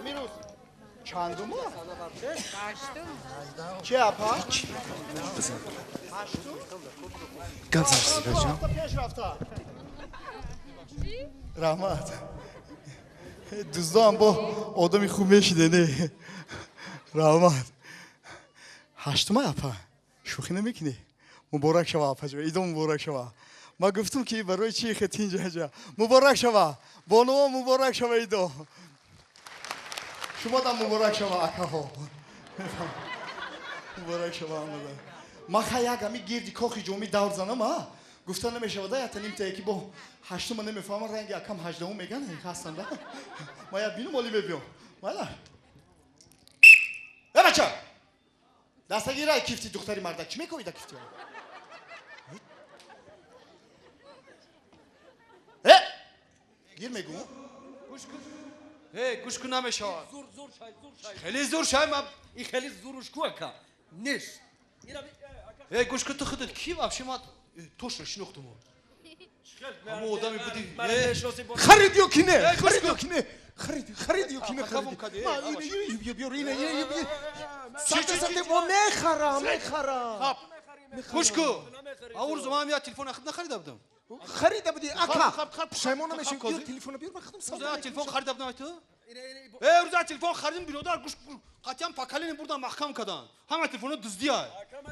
همین روز چندم هشتم چه اپا؟ گذشت بچم پیش رفته رحمت دوستان با آدمی خوب میشیده نه رحمت هشتم اپا شوخی نمیکنی مبارک شما اپا جا ایدو مبارک شما ما گفتم که برای چی خطین جا مبارک شما بانو مبارک شما ایدو شما دم مبارک شما اکا ها مبارک شما آمده ما خیلی همی گردی کاخی جومی دور زنم ها گفتن نمیشه وده یعنی تا یکی با هشتم نمیفهمم رنگ یکم هجدهم میگن هستن ده ما یا بینو مالی ببیام والا ای بچه دستگیر رای کیفتی دختری مردک چی میکنی دا کیفتی گیر میگو گوش کن نمیشه زور شای خیلی زور شای من این خیلی زورش کوه که نیست گوش کن تو خودت کی вообще ما توش رو شناختم اما آدمی بودی خریدیو کی نه خریدیو کی نه خریدیو کی نه خبم کدی بیا اینه ساعت ما میخرم گوش کن اول زمان یا تلفن نخریده بودم خریده بودی اکا پشیمون نمیشی بیا تلفن بیار بخدم روزا تلفن خریده بودم تو روزا تلفن خریدم بیرودار گوش قطعا پاکالین buradan محکم کردن همه تلفن دزدی های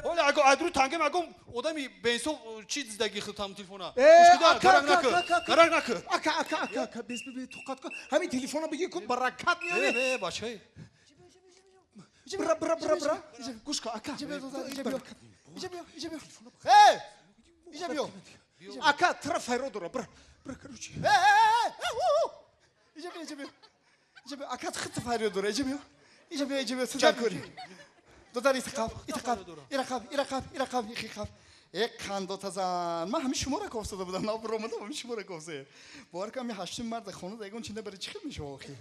ولی اگه ادرو تنگم اگه آدمی بینسو چی دزدگی خدام تلفنا گرگ نکن اکا بس ببین تو قد کن همین تلفن بگی کن برکت میاره باشه برا گوش کن اکا اینجا بیا اکا طرف رو داره برا کروچی اینجا بیا اکا خط فریاد داره اینجا بیا صدا کنی دادر ایرقاب یک خنده تزن من همین شما را کافسده بودم نه برامده همین شما را کافسه بارکم می هشتم مرد خونه دیگه اون چنده برای چی میشه آخی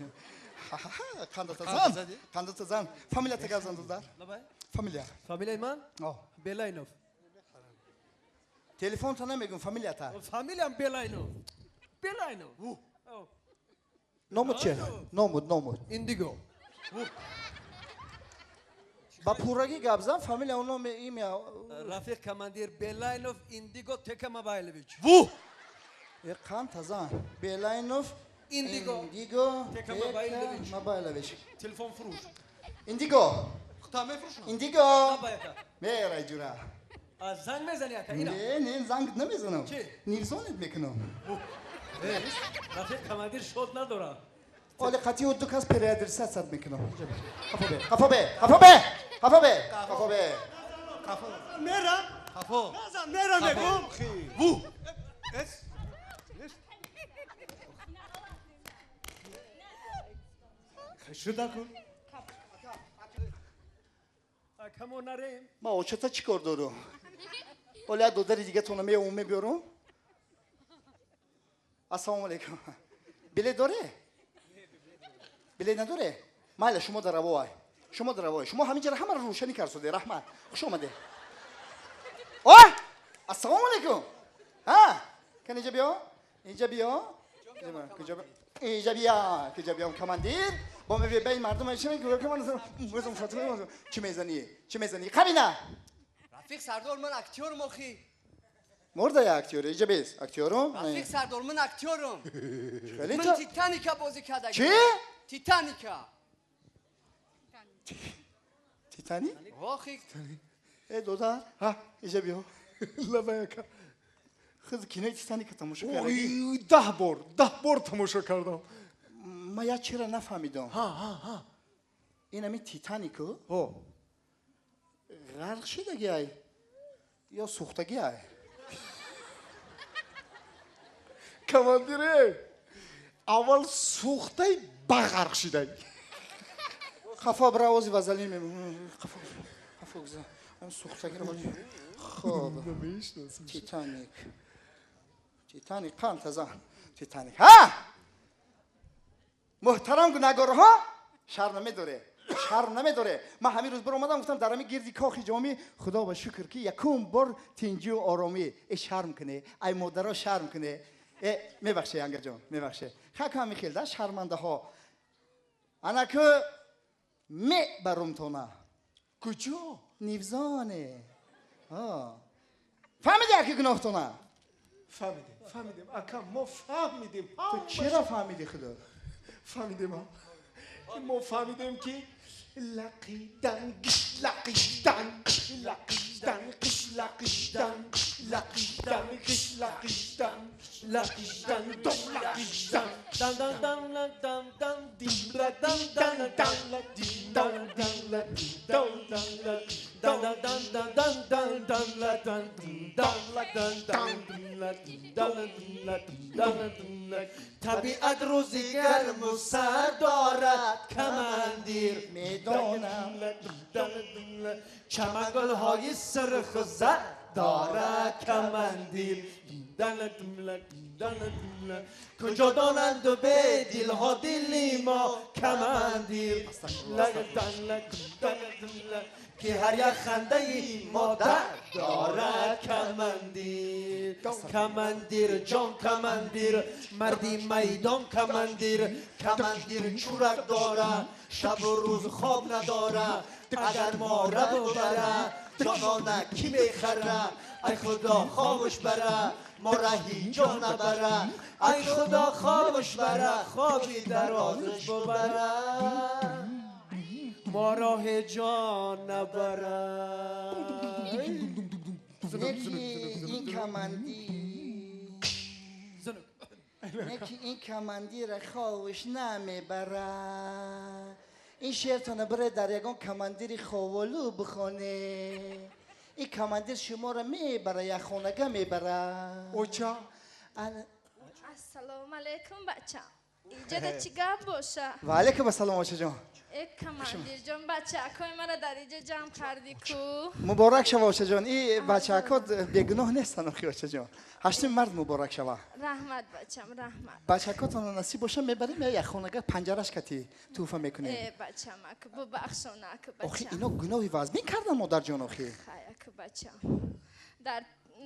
خنده تزن فامیلیا تگازن دادر فامیلیا فامیلای من بلاینوف تلفن تا نمیگم فامیلیا تا فامیلیام بلاینوف نامود چه نامود ایندیگو با پورگی گابزن فامیلیا اونم ایمیا رفیق کماندیر بلاینوف ایندیگو تک موبایلویچ یک خان تزن بلاینوف ایندیگو تک موبایلویچ تلفن فروش ایندیگو خدامه فروشم ایندیگو نبایکا میرای جورا زنگ میزنی اکا اینا نه زنگ نمیزنم چی؟ نیرزانت میکنم رفیق کماندیر شد نداره ولی قطعی و دو کس پریادر صد میکنم خفا به میرم خفا میرم میگم وو شده کن اکمو نریم ما اوچتا چی کار دارم ولی دو دری دیگه تونم یه بیارم السلام علیکم بله داره بله نداره ماله شما در روای شما همینجا همه رو روشنی کرده رحمت خوش اومده السلام علیکم کن اینجا بیا کماندیر با می به این مردم میشه که من مثلا فاطمه چی میزنی کابینا رفیق سردار من اکتورم آخی مرده اکتور اینجا بیس اکتورم رفیق سردار من اکتورم خیلی من تا تیتانیکا بازی کردم چی؟ تیتانیکا تیتانی؟ آخی دودار اینجا بیا لبایکا خود کینه تیتانیکا تماشا کردی اوی 10 بار تماشا کردم ما یا چرا نفهمیدم این همی تیتانیکو غرق شدگی های یا سوختگی های کماندیره اول سوخته بغرق شده خفا براوزی وزلی میمون خفا گذار این سوختگی رو باید خوب تیتانیک قم تزن تیتانیک محترم گناهگار ها شرم نمیداره من همین روز بر اومدم گفتم درمی گردی کاخی جامی خدا با شکر که یکم بار تینجی و آرامی شرم کنه ای مادرها شرم کنه میبخشه انگر جان میبخشه خاک هم میخیل ده شرمنده ها انا که می برم تونا کجا؟ نیوزانه فهمیدی اکی گناه تونا فهمیدیم اکا ما فهمیدیم تو چرا فهمیدی خدا فهمیدیم ما فهمیدیم که لقیدن گش لقیدن لقیدن گش لقیدن لقیدن گش لقیدن لقیدن دم لقیدن دن دن دن لا دن دن دیم لا دن دن دن لا دیم دن دن لا دیم دن دن لا دن دن دن دن دن لا دن دین دن لا دن دن لا دین دن لا دین دن لا طبیعت روزیگر مسر دارد کمندیر میدانم چمنگل های سرخ زد دارد کمندیر کجا دانند و به دلها دلی ما کمندیر که هر یک خنده ای مادر دارد کمندیر کمندیر جان کمندیر مردی میدان کمندیر کمندیر چورک داره شب و روز خواب نداره اگر ما را ببره جانانه کی میخره ای خدا خاموش بره ما را هیچ جا نبره ای خدا خاموش بره خوابی در آزش ببره ما راه جان نبره این کمندی را خوابش نمیبره این شیرتانه بره در یگان کمندیر خوالو بخونه این کمندیر شما را میبره یا خونگه میبره اوچا السلام علیکم بچه اینجا چی گپ باشه و علیکم السلام آچه جان ای کمندیر جان بچه اکای مرا در اینجا جمع کردی کو مبارک شما آچه جان این بچه اکاد بگناه نیستن اخی آچه جان هشتم مرد مبارک شما رحمت بچم رحمت بچه اکاد نصیب باشه میبریم یا یک خونگه پنجرش کتی توفه میکنه ای بچم اک ببخشون اک آخی بچم اینا گناهی وزمین کردن مادر جان آخی خیلی اک بچم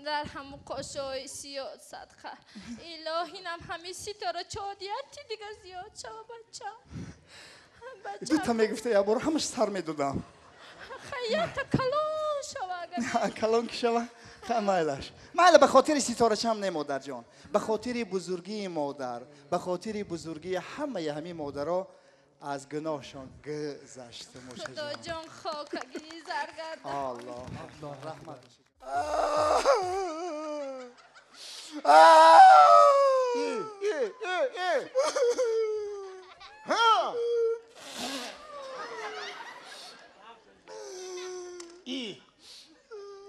در همون قاشای سیاد صدقه الهی نم همین ستاره چادیتی دیگه زیاد شو بچم دو تا میگفته یا برو همش سر میدودم خیلی کلان شو اگر کلان که شوه مایلش مایل به خاطر ستاره چم نه مادر جان به خاطر بزرگی مادر به خاطر بزرگی همه همین مادرها از گناهشان گذشته خدا جان خاکگی زرگرد الله رحمت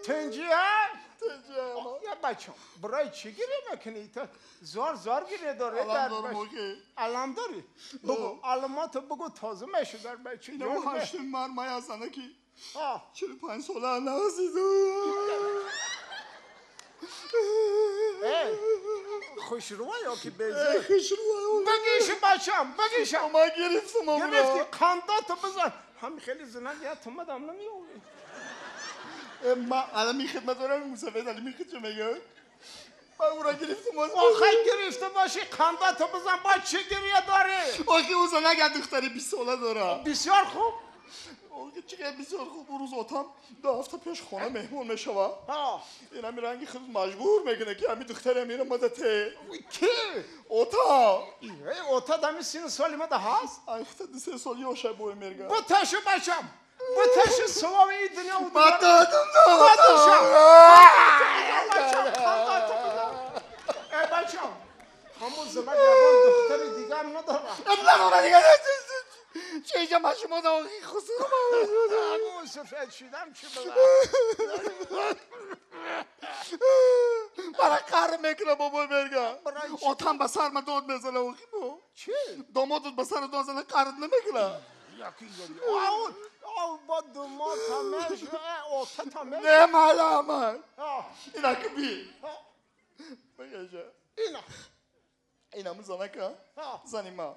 تنجی ها؟ یا بچه برای چی گیره نکنی؟ زار گیره داره در بچه علم داری؟ بگو علامات بگو تازه میشه در بچه اینو هشتم مر مای از زنکی 45 ساله نوزیدو خوش روی یا که بیزه خوش روی بگیش بچم بگیشم ما گرفتم اون گرفتی قنداتو بزن همین خیلی زنن یا تو مدام نمیوی ما الان می خدمت دارم مسافر علی می خدمت میگه ما او را گرفتم آخه گرفته باشی قنداتو بزن با چه گریه داری آخه او زن اگر دختری 20 ساله داره بسیار خوب آخه چقدر بسیار خوب اون روز آتم 2 هفته پیش خانه مهمون میشوه این همین رنگی خود مجبور میکنه که همین دختر میره مدته کی؟ اوتا اوتا دمی 3 سالی مده هست؟ ایخته 3 سالی اوشه بوی میرگه بتاشو بچم بتاشو سوام این دنیا و ما دادم ای بچم همون زمان یابان دختری دیگر ندارم ابلا دیگه چه اینجا من شما داخلی خسرو همون سفید شدم چی بگم برای قهر میکنه بابا برگه آتم به سر من داد میزنه اوخی بو چی؟ دامادت به سر داد زنه قهرت نمیکنه یکی گری او با دماغ تمیش اوتا تمیش نه مالا من اینا که بی بگه اینا اینا من زنه که زنی ما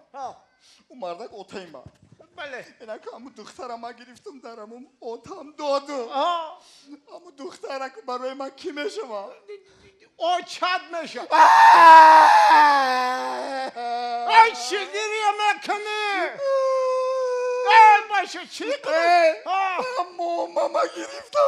اون مردک اوتای ما بله اینا که همون دخترم ما گرفتم درمون اوتام دادو همون دختره که برای من کی میشه ما او چد میشه ای چی گریه میکنی باشه چی کنه ماما گرفتم